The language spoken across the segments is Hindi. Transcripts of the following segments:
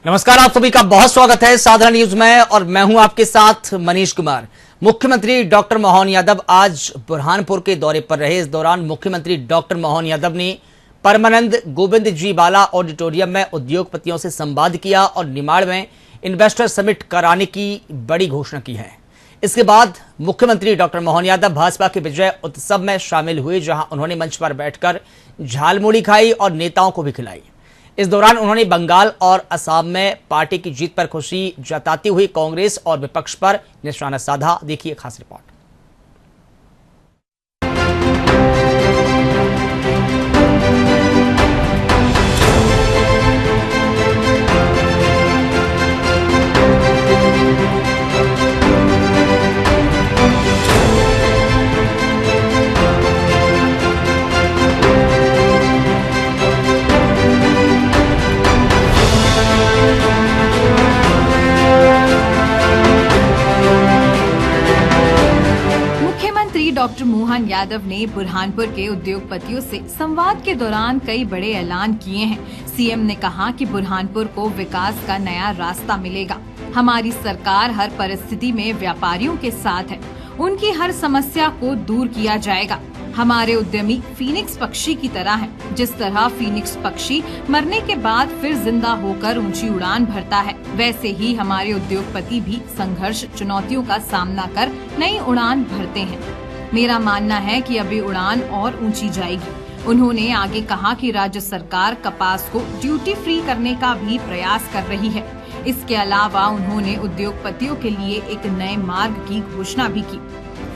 नमस्कार, आप सभी का बहुत स्वागत है साधना न्यूज में और मैं हूं आपके साथ मनीष कुमार। मुख्यमंत्री डॉक्टर मोहन यादव आज बुरहानपुर के दौरे पर रहे। इस दौरान मुख्यमंत्री डॉक्टर मोहन यादव ने परमानंद गोविंद जी बाला ऑडिटोरियम में उद्योगपतियों से संवाद किया और निमाड़ में इन्वेस्टर समिट कराने की बड़ी घोषणा की है। इसके बाद मुख्यमंत्री डॉक्टर मोहन यादव भाजपा के विजय उत्सव में शामिल हुए, जहां उन्होंने मंच पर बैठकर झालमुड़ी खाई और नेताओं को भी खिलाई। इस दौरान उन्होंने बंगाल और असम में पार्टी की जीत पर खुशी जताती हुई कांग्रेस और विपक्ष पर निशाना साधा। देखिए खास रिपोर्ट। डॉक्टर मोहन यादव ने बुरहानपुर के उद्योगपतियों से संवाद के दौरान कई बड़े ऐलान किए हैं। सीएम ने कहा कि बुरहानपुर को विकास का नया रास्ता मिलेगा। हमारी सरकार हर परिस्थिति में व्यापारियों के साथ है, उनकी हर समस्या को दूर किया जाएगा। हमारे उद्यमी फीनिक्स पक्षी की तरह हैं। जिस तरह फीनिक्स पक्षी मरने के बाद फिर जिंदा होकर ऊंची उड़ान भरता है, वैसे ही हमारे उद्योगपति भी संघर्ष चुनौतियों का सामना कर नई उड़ान भरते हैं। मेरा मानना है कि अभी उड़ान और ऊंची जाएगी। उन्होंने आगे कहा कि राज्य सरकार कपास को ड्यूटी फ्री करने का भी प्रयास कर रही है। इसके अलावा उन्होंने उद्योगपतियों के लिए एक नए मार्ग की घोषणा भी की।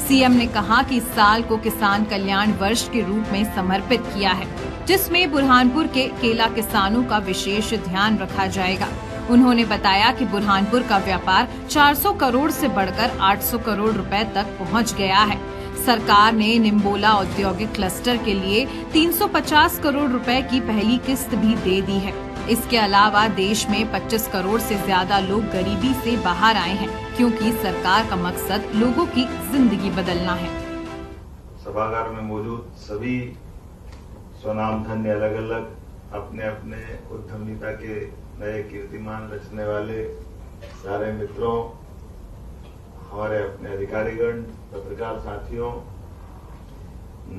सीएम ने कहा कि इस साल को किसान कल्याण वर्ष के रूप में समर्पित किया है, जिसमें बुरहानपुर के केला किसानों का विशेष ध्यान रखा जाएगा। उन्होंने बताया कि बुरहानपुर का व्यापार 400 करोड़ से बढ़कर 800 करोड़ रुपए तक पहुंच गया है। सरकार ने निम्बोला औद्योगिक क्लस्टर के लिए 350 करोड़ रुपए की पहली किस्त भी दे दी है। इसके अलावा देश में 25 करोड़ से ज्यादा लोग गरीबी से बाहर आए हैं, क्योंकि सरकार का मकसद लोगों की जिंदगी बदलना है। सभागार में मौजूद सभी स्वनाम धन्य अलग अलग अपने अपने उद्यमिता के नए कीर्तिमान रचने वाले सारे मित्रों, हमारे अपने अधिकारीगण, पत्रकार साथियों,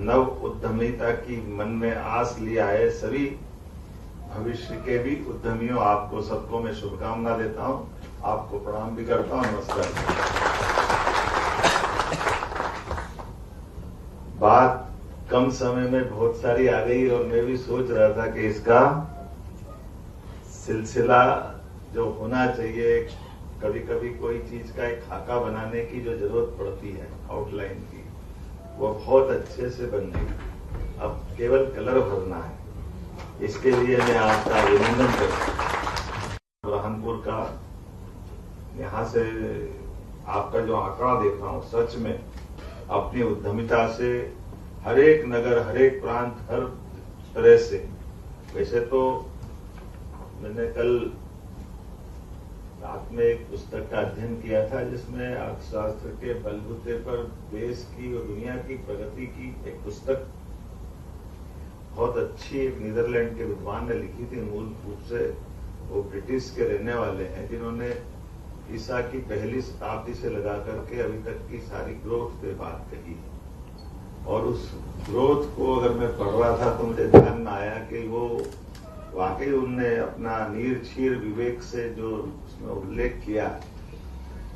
नव उद्यमिता की मन में आस लिए आए सभी भविष्य के भी उद्यमियों, आपको सबको मैं शुभकामना देता हूं, आपको प्रणाम भी करता हूं। नमस्कार। बात कम समय में बहुत सारी आ गई और मैं भी सोच रहा था कि इसका सिलसिला जो होना चाहिए, कभी कभी कोई चीज का एक खाका बनाने की जो जरूरत पड़ती है आउटलाइन की, वो बहुत अच्छे से बन गई। अब केवल कलर भरना है। इसके लिए मैं आपका अभिनंदन करता हूं। बुरहानपुर का यहाँ से आपका जो आंकड़ा देख रहा हूं, सच में अपनी उद्यमिता से हर एक नगर, हर एक प्रांत, हर तरह से, वैसे तो मैंने कल रात में एक पुस्तक का अध्ययन किया था जिसमें अर्थशास्त्र के बलबूते पर देश की और दुनिया की प्रगति की एक पुस्तक बहुत अच्छी एक नीदरलैंड के विद्वान ने लिखी थी। मूल रूप से वो ब्रिटिश के रहने वाले हैं, जिन्होंने ईसा की पहली शताब्दी से लगा करके अभी तक की सारी ग्रोथ पे बात कही है। और उस ग्रोथ को अगर मैं पढ़ रहा था तो मुझे ध्यान में आया कि वो वाकई उनने अपना नीर छीर विवेक से जो उसमें उल्लेख किया,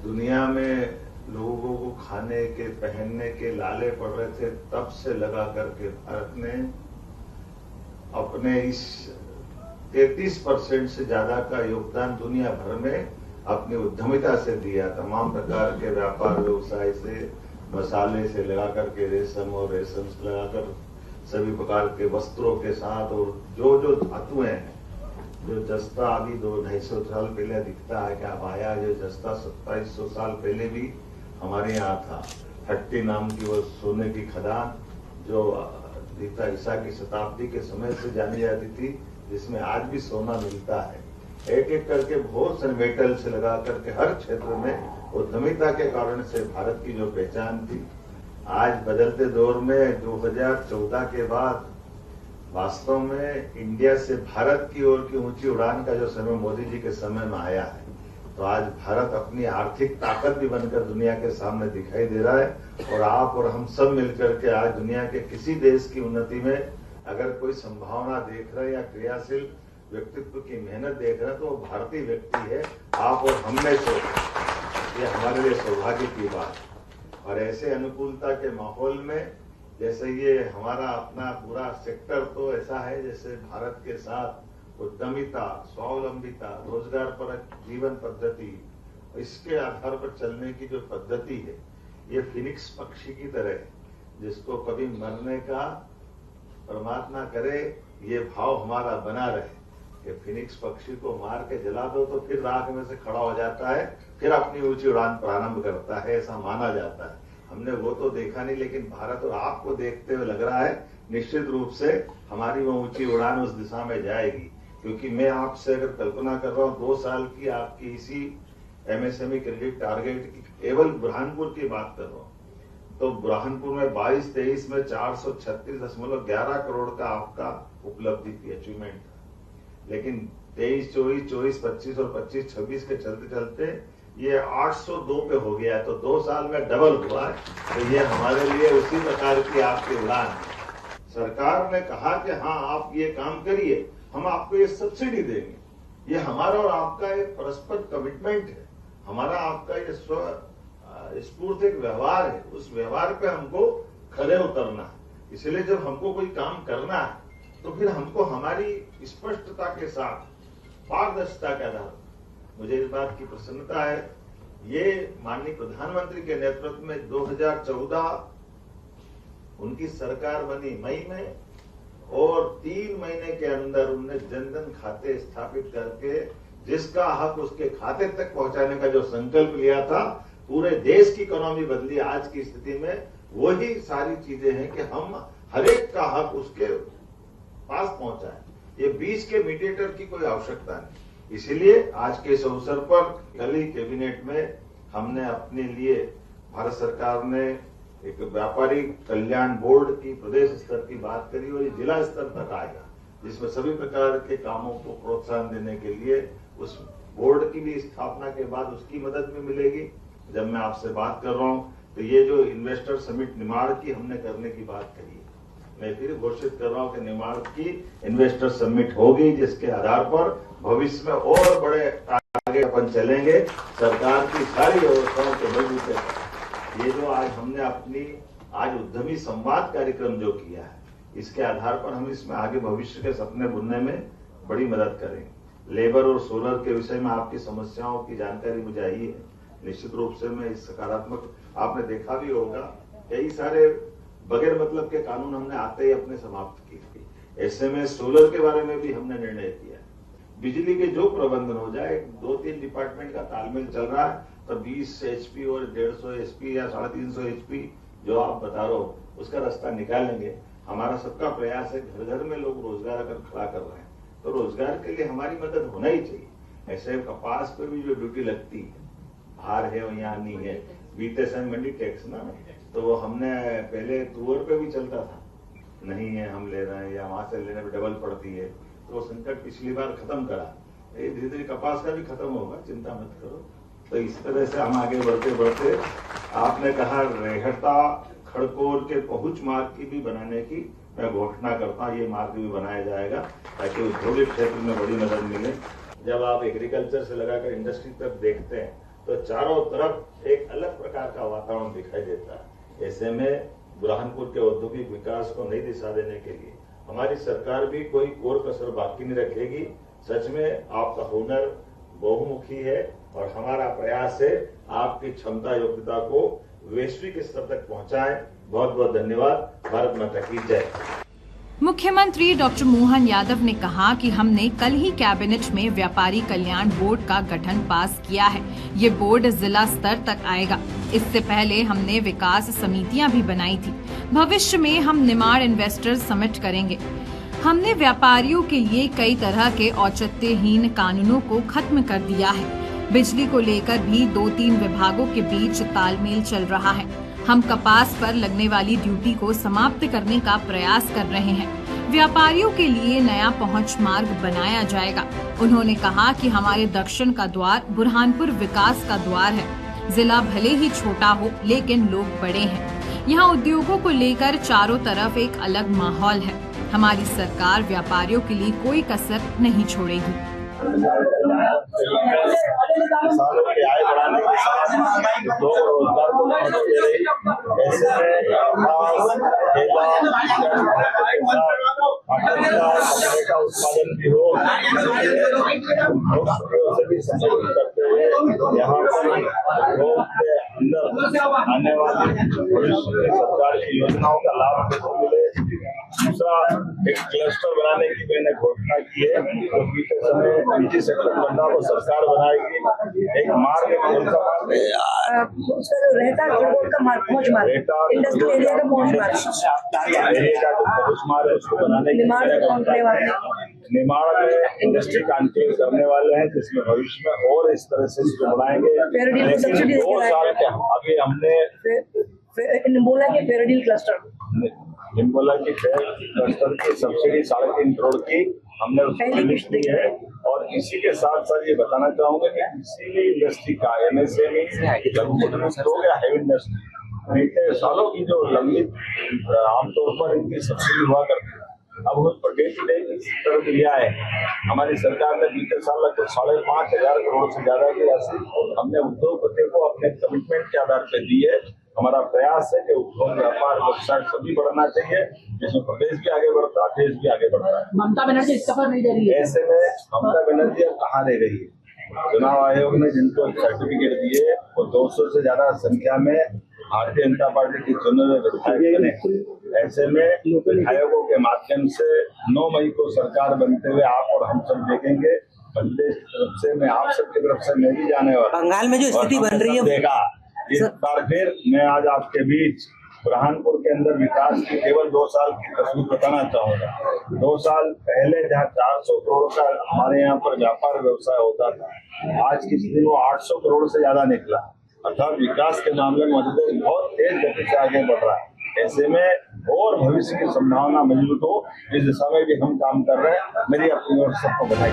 दुनिया में लोगों को खाने के, पहनने के लाले पड़ रहे थे, तब से लगा करके भारत ने अपने इस 33% से ज्यादा का योगदान दुनिया भर में अपनी उद्यमिता से दिया। तमाम प्रकार के व्यापार व्यवसाय से, मसाले से लगा करके रेशम और रेशम से लगाकर सभी प्रकार के वस्त्रों के साथ, और जो जो धातुएं हैं, जो जस्ता अभी 200-250 साल पहले दिखता है, क्या आया जो जस्ता 2700 साल पहले भी हमारे यहाँ था। हट्टी नाम की वो सोने की खदान जो ईसा की शताब्दी के समय से जानी जाती थी, जिसमें आज भी सोना मिलता है। एक एक करके बहुत सारे मेटल से लगा करके हर क्षेत्र में उद्यमिता के कारण से भारत की जो पहचान थी, आज बदलते दौर में 2014 के बाद वास्तव में इंडिया से भारत की ओर की ऊंची उड़ान का जो समय मोदी जी के समय में आया है, तो आज भारत अपनी आर्थिक ताकत भी बनकर दुनिया के सामने दिखाई दे रहा है। और आप और हम सब मिलकर के आज दुनिया के किसी देश की उन्नति में अगर कोई संभावना देख रहे हैं या क्रियाशील व्यक्तित्व की मेहनत देख रहे हैं, तो वो भारतीय व्यक्ति है, आप और हम में से। ये हमारे लिए सौभाग्य की बात है। और ऐसे अनुकूलता के माहौल में जैसे ये हमारा अपना पूरा सेक्टर तो ऐसा है जैसे भारत के साथ उद्यमिता, स्वावलंबिता, रोजगार पर जीवन पद्धति, इसके आधार पर चलने की जो पद्धति है, ये फिनिक्स पक्षी की तरह है, जिसको कभी मरने का परमात्मा करे, ये भाव हमारा बना रहे कि फिनिक्स पक्षी को मार के जला दो तो फिर राख में से खड़ा हो जाता है, फिर अपनी ऊंची उड़ान प्रारंभ करता है, ऐसा माना जाता है। हमने वो तो देखा नहीं, लेकिन भारत और आपको देखते हुए लग रहा है निश्चित रूप से हमारी वो ऊंची उड़ान उस दिशा में जाएगी। क्योंकि मैं आपसे अगर कल्पना कर रहा हूँ 2 साल की आपकी इसी एमएसएमई क्रेडिट टारगेट की केवल बुरहानपुर की बात कर रहा हूँ, तो बुरहानपुर में 22-23 में 436.11 करोड़ का आपका उपलब्धि की अचीवमेंट था। लेकिन 23-24, 24-25 और 25-26 के चलते चलते ये 802 पे हो गया है, तो 2 साल में डबल हुआ है। तो ये हमारे लिए उसी प्रकार की आपकी उड़ान है। सरकार ने कहा कि हाँ आप ये काम करिए, हम आपको ये सब्सिडी देंगे। ये हमारा और आपका एक परस्पर कमिटमेंट है, हमारा आपका ये स्फूर्तिक व्यवहार है। उस व्यवहार पे हमको खरे उतरना है। इसलिए जब हमको कोई काम करना है तो फिर हमको हमारी स्पष्टता के साथ पारदर्शिता के आधार, मुझे इस बात की प्रसन्नता है, ये माननीय प्रधानमंत्री के नेतृत्व में 2014 उनकी सरकार बनी मई में, और 3 महीने के अंदर उन्होंने जनधन खाते स्थापित करके जिसका हक उसके खाते तक पहुंचाने का जो संकल्प लिया था, पूरे देश की इकोनॉमी बदली। आज की स्थिति में वही सारी चीजें हैं कि हम हरेक का हक उसके पास पहुंचाएं। ये बीच के मीडिएटर की कोई आवश्यकता नहीं। इसीलिए आज के इस अवसर पर कल ही कैबिनेट में हमने अपने लिए, भारत सरकार ने एक व्यापारी कल्याण बोर्ड की प्रदेश स्तर की बात करी और ये जिला स्तर तक आएगा, जिसमें सभी प्रकार के कामों को प्रोत्साहन देने के लिए उस बोर्ड की भी स्थापना के बाद उसकी मदद भी मिलेगी। जब मैं आपसे बात कर रहा हूं तो ये जो इन्वेस्टर समिट निमाड़ की हमने करने की बात करी है, मैं फिर घोषित कर रहा हूं कि निमाड़ की इन्वेस्टर समिट होगी, जिसके आधार पर भविष्य में और बड़े आगे अपन चलेंगे। सरकार की सारी व्यवस्थाओं के बलबूते ये जो आज हमने अपनी उद्यमी संवाद कार्यक्रम जो किया है, इसके आधार पर हम इसमें आगे भविष्य के सपने बुनने में बड़ी मदद करेंगे। लेबर और सोलर के विषय में आपकी समस्याओं की जानकारी मुझे आई है। निश्चित रूप से मैं इस सकारात्मक, आपने देखा भी होगा कई सारे बगैर मतलब के कानून हमने आते ही अपने समाप्त किए थे। ऐसे में सोलर के बारे में भी हमने निर्णय किया। बिजली के जो प्रबंधन हो जाए, 2-3 डिपार्टमेंट का तालमेल चल रहा है, तो 20 HP और 150 HP या 350 HP जो आप बता रहे हो, उसका रास्ता निकालेंगे। हमारा सबका प्रयास है, घर घर में लोग रोजगार अगर खड़ा कर रहे हैं तो रोजगार के लिए हमारी मदद होना ही चाहिए। ऐसे कपास पे भी जो ड्यूटी लगती है, बाहर है और यहाँ नहीं है, बीते समय मंडी टैक्स ना, तो वो हमने पहले तुअर पे भी चलता था, नहीं है हम ले रहे हैं या वहां से लेने में डबल पड़ती है, तो वो संकट पिछली बार खत्म करा। ये धीरे धीरे कपास का भी खत्म होगा, चिंता मत करो। तो इस तरह से हम आगे बढ़ते बढ़ते, आपने कहा रेहटा खड़कोर के पहुंच मार्ग की भी बनाने की मैं घोषणा करता हूँ। ये मार्ग भी बनाया जाएगा ताकि औद्योगिक क्षेत्र में बड़ी मदद मिले। जब आप एग्रीकल्चर से लगाकर इंडस्ट्री तक देखते हैं तो चारों तरफ एक अलग प्रकार का वातावरण दिखाई देता है। ऐसे में बुरहानपुर के औद्योगिक विकास को नई दिशा देने के लिए हमारी सरकार भी कोई कोर कसर बाकी नहीं रखेगी। सच में आपका हुनर बहुमुखी है और हमारा प्रयास है आपकी क्षमता योग्यता को वैश्विक स्तर तक पहुंचाएं। बहुत बहुत धन्यवाद। भारत माता की जय। मुख्यमंत्री डॉक्टर मोहन यादव ने कहा कि हमने कल ही कैबिनेट में व्यापारी कल्याण बोर्ड का गठन पास किया है। ये बोर्ड जिला स्तर तक आएगा। इससे पहले हमने विकास समितियां भी बनाई थी। भविष्य में हम निमाड़ इन्वेस्टर समिट करेंगे। हमने व्यापारियों के लिए कई तरह के औचित्यहीन कानूनों को खत्म कर दिया है। बिजली को लेकर भी 2-3 विभागों के बीच तालमेल चल रहा है। हम कपास पर लगने वाली ड्यूटी को समाप्त करने का प्रयास कर रहे हैं। व्यापारियों के लिए नया पहुंच मार्ग बनाया जाएगा। उन्होंने कहा कि हमारे दक्षिण का द्वार बुरहानपुर विकास का द्वार है। जिला भले ही छोटा हो लेकिन लोग बड़े हैं। यहाँ उद्योगों को लेकर चारों तरफ एक अलग माहौल है। हमारी सरकार व्यापारियों के लिए कोई कसर नहीं छोड़ेगी। किसानों की आय बढ़ाने के साथ लोग रोजगार को बढ़ावा दे रही है। ऐसे में कपड़े का उत्पादन भी हो, से भी संबोधित करते हुए यहाँ पर लोग के अंदर आने वाली भविष्य में सरकार की योजनाओं का लाभ को मिले। दूसरा, एक क्लस्टर बनाने की मैंने घोषणा की है, जो बीते समय निजी सेक्टर बंदा को सरकार बनाएगी। एक मार्ग रहता पहुंच मार्ग इंडस्ट्रियल एरिया का पहुंच मार्ग है, उसको बनाने की निर्माण में इंडस्ट्री का अंकुरण करने वाले हैं, जिसमें भविष्य में और इस तरह से इसको बनाएंगे। लेकिन 2 साल के अभी हमने बोला कि फेयरडील क्लस्टर निम्बोला की फेयर क्लस्टर की सब्सिडी 3.5 करोड़ की हमने उसकी लिस्ट दी है। और इसी के साथ साथ ये बताना चाहूंगा कि किसी भी इंडस्ट्री का एमएसएमई हो गया हैवी इंडस्ट्री, बीते सालों की जो लंबी आमतौर पर इनकी सब्सिडी हुआ करती है, अब उस पर डे टू डे तरफ लिया है। हमारी सरकार ने बीते साल लगभग 5,500 करोड़ से ज्यादा की राशि हमने उद्योगपतियों को अपने कमिटमेंट के आधार पर दी है। हमारा प्रयास है कि उद्योग व्यापार व्यवसाय सभी बढ़ना चाहिए, जिसमें प्रदेश भी आगे बढ़ता है, देश भी आगे बढ़ता है। ममता बनर्जी इस्तीफा नहीं दे रही है। ऐसे में ममता बनर्जी अब कहाँ रह रही है? चुनाव आयोग ने जिनको सर्टिफिकेट दिए वो 200 से ज्यादा संख्या में भारतीय जनता पार्टी के चुने विधायक बने। ऐसे में विधायकों के माध्यम से 9 मई को सरकार बनते हुए आप और हम सब देखेंगे। प्रदेश की तरफ से मैं आप सबकी तरफ से मैं भी जाने वाला बंगाल में जो स्थिति बन रही है देगा। इस बार फिर मैं आज आपके बीच बुरहानपुर के अंदर विकास की केवल 2 साल की तस्वीर बताना चाहूंगा। 2 साल पहले जहाँ 400 करोड़ का हमारे यहाँ पर व्यापार व्यवसाय होता था, आज की स्थिति में 800 करोड़ से ज्यादा निकला। अर्थात विकास के मामले में मध्य प्रदेश बहुत तेज गति से आगे बढ़ रहा है। ऐसे में और भविष्य की संभावना मजबूत हो, इस दिशा में भी हम काम कर रहे हैं। मेरी अपनी ओर सबको बधाई।